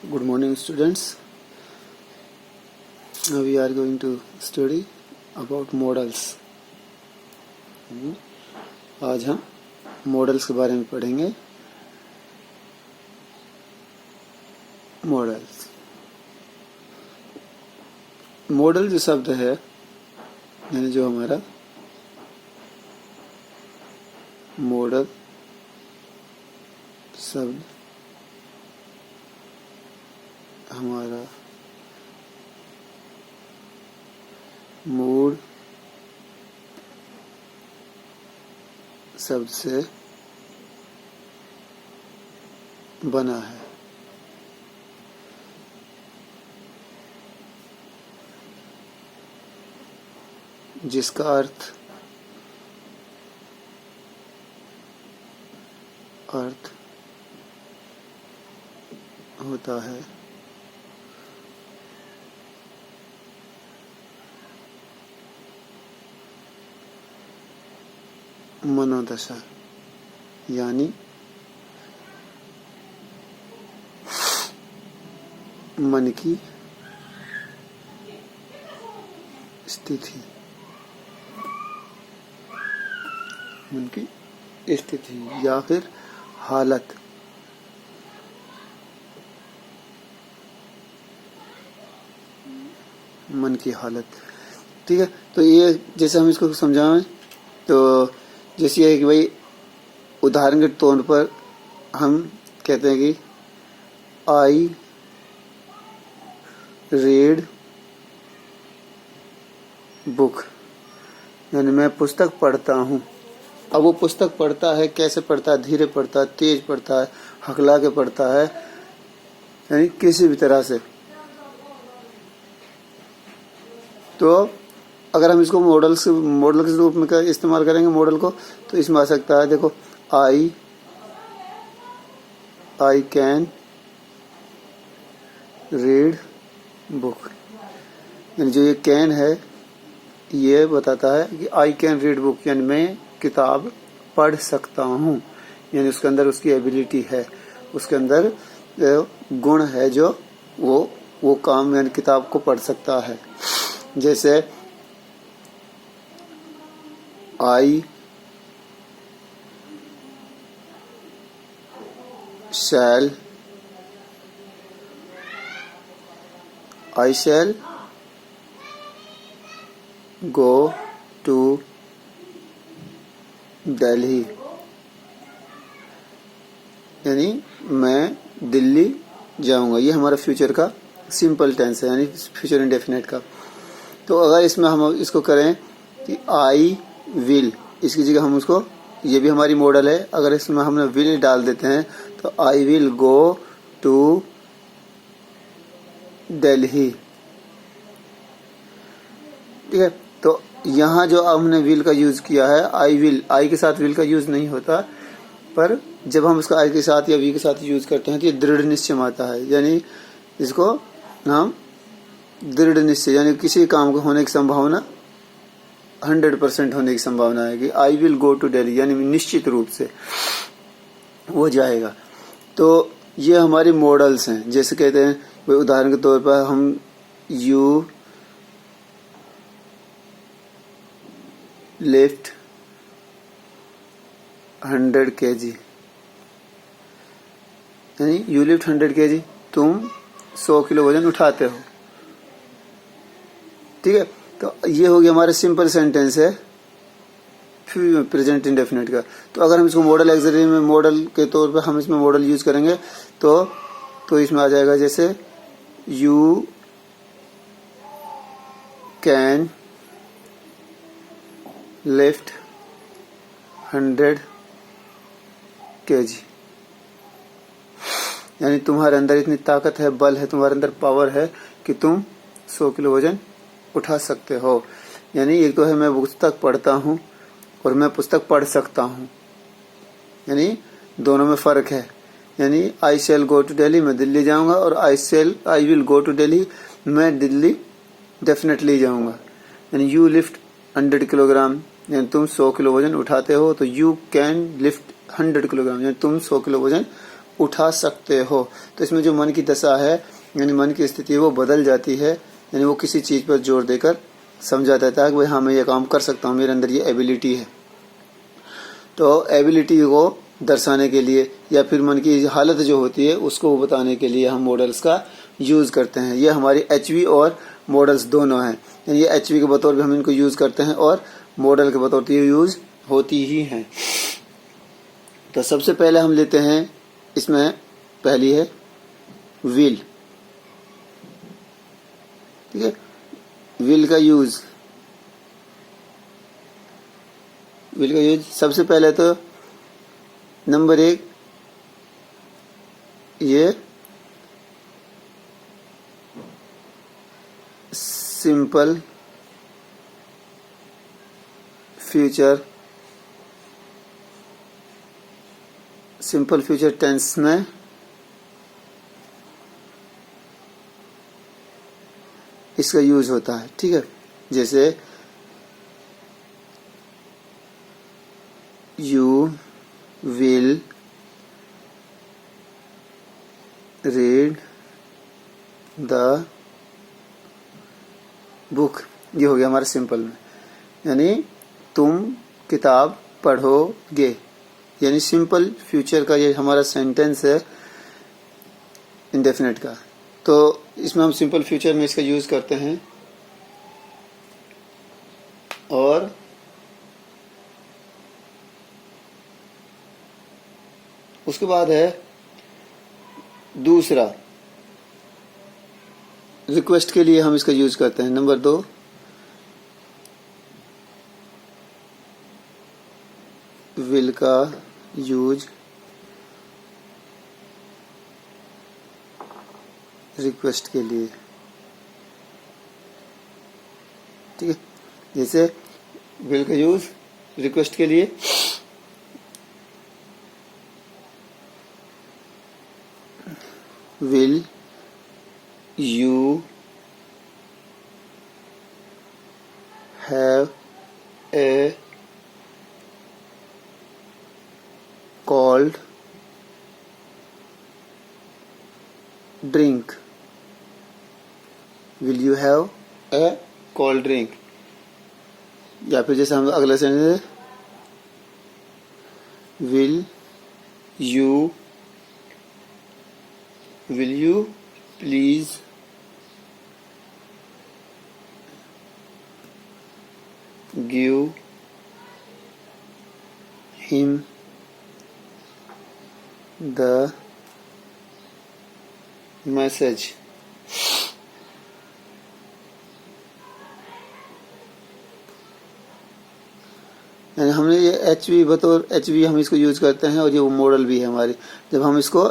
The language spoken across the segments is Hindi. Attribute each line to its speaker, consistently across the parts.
Speaker 1: Good morning, students. Now we are going to study about models. आज हम मॉडल्स के बारे में पढ़ेंगे. मॉडल्स, मॉडल जो शब्द है यानी जो हमारा मॉडल शब्द हमारा मूड शब्द से बना है. जिसका अर्थ होता है मनोदशा, यानी मन की स्थिति. मन की स्थिति या फिर हालत. मन की हालत. ठीक है, तो ये जैसे हम इसको समझाएं तो जैसे है कि भाई उदाहरण के तौर पर हम कहते हैं कि आई रीड बुक, यानी मैं पुस्तक पढ़ता हूँ. अब वो पुस्तक पढ़ता है, कैसे पढ़ता है? धीरे पढ़ता है, तेज पढ़ता है, हकला के पढ़ता है, यानी किसी भी तरह से. तो अगर हम इसको मॉडल के रूप में इस्तेमाल करेंगे मॉडल को, तो इसमें आ सकता है, देखो, आई कैन रीड बुक. यानी जो ये कैन है ये बताता है कि आई कैन रीड बुक, यानी मैं किताब पढ़ सकता हूँ. यानी उसके अंदर उसकी एबिलिटी है, उसके अंदर गुण है जो वो काम यानी किताब को पढ़ सकता है. जैसे आई शैल गो टू दिल्ली, यानी मैं दिल्ली जाऊंगा. ये हमारा फ्यूचर का सिंपल टेंस है, यानी फ्यूचर इंडेफिनेट का. तो अगर इसमें हम इसको करें कि आई विल, इसकी जगह हम उसको, ये भी हमारी मॉडल है, अगर इसमें हमने विल डाल देते हैं तो I will go to Delhi. ठीक है, तो यहाँ जो हमने विल का यूज किया है, आई के साथ विल का यूज नहीं होता, पर जब हम उसका आई के साथ या वी के साथ यूज करते हैं तो ये दृढ़ निश्चय आता है. यानी इसको हम दृढ़ निश्चय, यानी किसी काम को होने की संभावना 100% होने की संभावना है कि I will go to Delhi, यानी निश्चित रूप से वो जाएगा. तो ये हमारी मॉडल्स हैं. जैसे कहते हैं उदाहरण के तौर पर हम यू लिफ्ट 100 kg, यानी यू लिफ्ट 100 kg, तुम 100 किलो वजन उठाते हो. ठीक है, तो ये हो गया हमारा सिंपल सेंटेंस है प्रेजेंट इंडेफिनिट का. तो अगर हम इसको मॉडल एक्सिलरी में मॉडल के तौर पर हम इसमें मॉडल यूज करेंगे तो इसमें आ जाएगा जैसे यू कैन लिफ्ट 100 kg, यानी तुम्हारे अंदर इतनी ताकत है, बल है, तुम्हारे अंदर पावर है कि तुम 100 किलो वजन उठा सकते हो. यानी एक तो है मैं पुस्तक पढ़ता हूँ और मैं पुस्तक पढ़ सकता हूँ, यानी दोनों में फर्क है. यानी आई शैल गो टू दिल्ली, मैं दिल्ली जाऊंगा, और I will go to Delhi, मैं दिल्ली डेफिनेटली जाऊंगा. यानी यू लिफ्ट 100 किलोग्राम, यानी तुम 100 किलो वजन उठाते हो, तो यू कैन लिफ्ट 100 किलोग्राम, यानी तुम 100 किलो वजन उठा सकते हो। तो इसमें जो मन की दशा है यानी मन की स्थिति है वो बदल जाती है, यानी वो किसी चीज़ पर जोर देकर समझा देता है कि भाई हाँ मैं ये काम कर सकता हूँ, मेरे अंदर ये एबिलिटी है। तो एबिलिटी को दर्शाने के लिए या फिर मन की हालत जो होती है उसको बताने के लिए हम मॉडल्स का यूज़ करते हैं। ये हमारी एचवी और मॉडल्स दोनों हैं, यानी ये एचवी के बतौर भी हम इनको यूज़ करते हैं और मॉडल के बतौर तो ये यूज़ होती ही हैं। तो सबसे पहले हम लेते हैं, इसमें पहली है विल। ठीक है, विल का यूज़ सबसे पहले तो नंबर 1 ये सिंपल फ्यूचर टेंस में इसका यूज होता है। ठीक है, जैसे you will read the book, ये हो गया हमारा सिंपल में, यानी तुम किताब पढ़ोगे, यानी सिंपल फ्यूचर का ये हमारा सेंटेंस है इंडेफिनिट का। तो इसमें हम सिंपल फ्यूचर में इसका यूज करते हैं। और उसके बाद है दूसरा, रिक्वेस्ट के लिए हम इसका यूज करते हैं। नंबर 2 विल का यूज रिक्वेस्ट के लिए। ठीक है, जैसे विल का यूज रिक्वेस्ट के लिए, will you have a cold drink, will you have a cold drink। या फिर जैसे हम अगला sentence, will you please give him the message। यानी हमने ये एचवी हम इसको यूज करते हैं और ये वो मॉडल भी है हमारी। जब हम इसको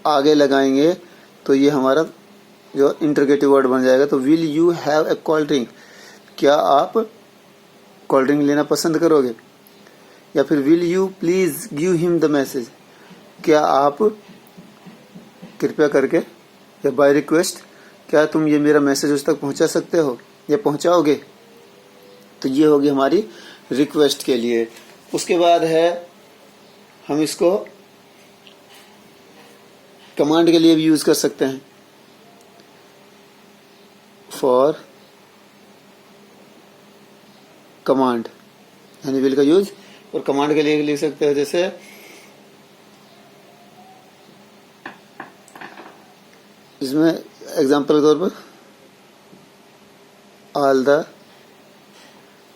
Speaker 1: आगे लगाएंगे तो ये हमारा जो इंटरोगेटिव वर्ड बन जाएगा। तो will you have a cold drink, क्या आप कोल्ड ड्रिंक लेना पसंद करोगे। या फिर will you please give him the message, क्या आप कृपया करके या बाय रिक्वेस्ट क्या तुम ये मेरा मैसेज उस तक पहुंचा सकते हो या पहुंचाओगे। तो ये होगी हमारी रिक्वेस्ट के लिए। उसके बाद है हम इसको कमांड के लिए भी यूज कर सकते हैं। फॉर कमांड, यानी विल का यूज और कमांड के लिए लिख सकते हैं। जैसे इसमें एग्जांपल के तौर पर, all the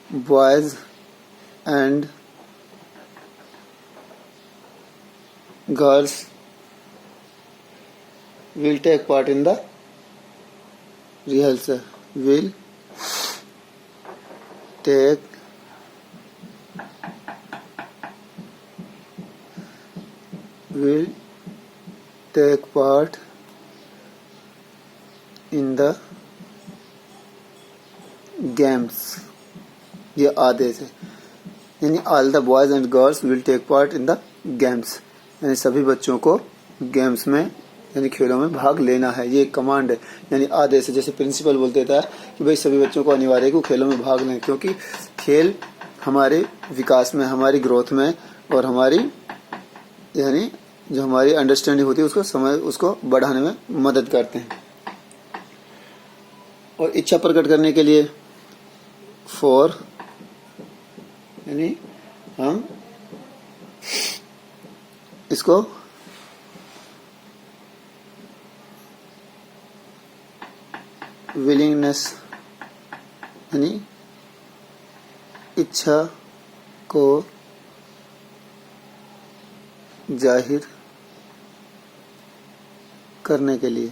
Speaker 1: boys and girls will take part in the rehearsal, will take part in the games। ये आदेश है, यानी all the boys and girls will take part in the games, यानी सभी बच्चों को गेम्स में यानी खेलों में भाग लेना है। ये एक कमांड है, यानी आदेश है। जैसे प्रिंसिपल बोल देता है कि भाई सभी बच्चों को अनिवार्य है कि खेलों में भाग लें, क्योंकि खेल हमारे विकास में, हमारी ग्रोथ में और हमारी यानी जो हमारी अंडरस्टैंडिंग होती है उसको बढ़ाने में मदद करते हैं। और इच्छा प्रकट करने के लिए फॉर, यानी हम इसको विलिंगनेस, यानी इच्छा को जाहिर करने के लिए,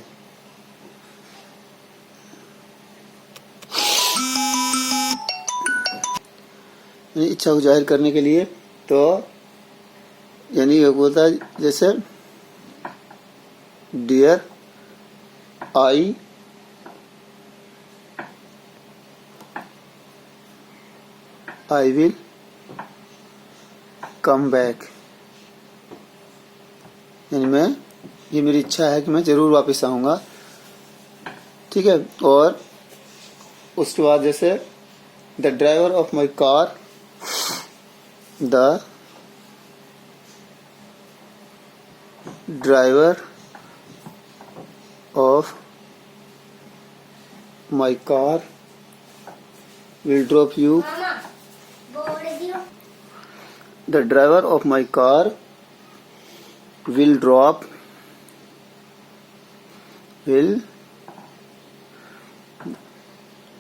Speaker 1: यानी इच्छा को जाहिर करने के लिए, तो यानी ये बोलता है जैसे dear I will come back, यानी ये मेरी इच्छा है कि मैं जरूर वापस आऊंगा। ठीक है। और उसके बाद जैसे the driver of my car, the driver of my car will drop you, the driver of my car will drop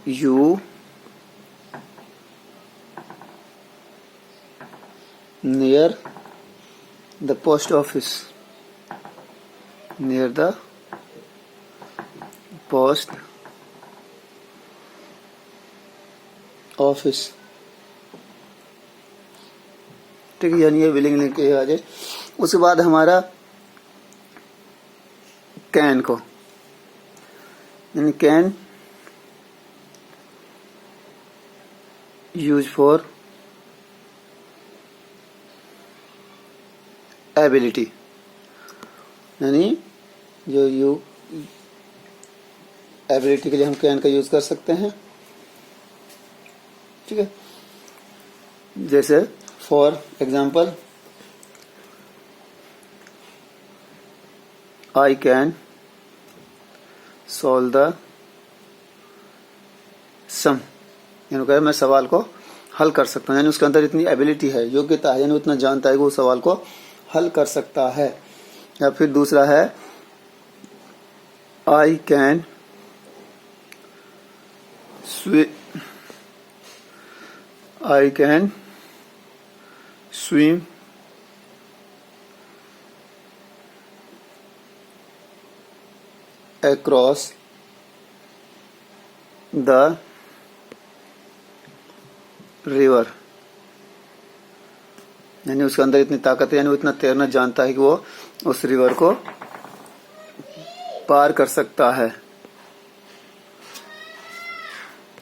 Speaker 1: you near the post office, near the post office। ठीक है, यानी ये विलिंग लिंक आ जाए। उसके बाद हमारा कैन को, यानी कैन यूज फॉर एबिलिटी, यानी जो एबिलिटी के लिए हम कैन का यूज कर सकते हैं। ठीक है। जैसे for example I can solve the sum, यानी कह मैं सवाल को हल कर सकता हूँ, यानी उसके अंदर इतनी एबिलिटी है, योग्यता है, यानी उतना जानता है कि वो सवाल को हल कर सकता है। या फिर दूसरा है I can swim across the river, यानी उसके अंदर इतनी ताकत है, यानी वो इतना तैरना जानता है कि वो उस रिवर को पार कर सकता है।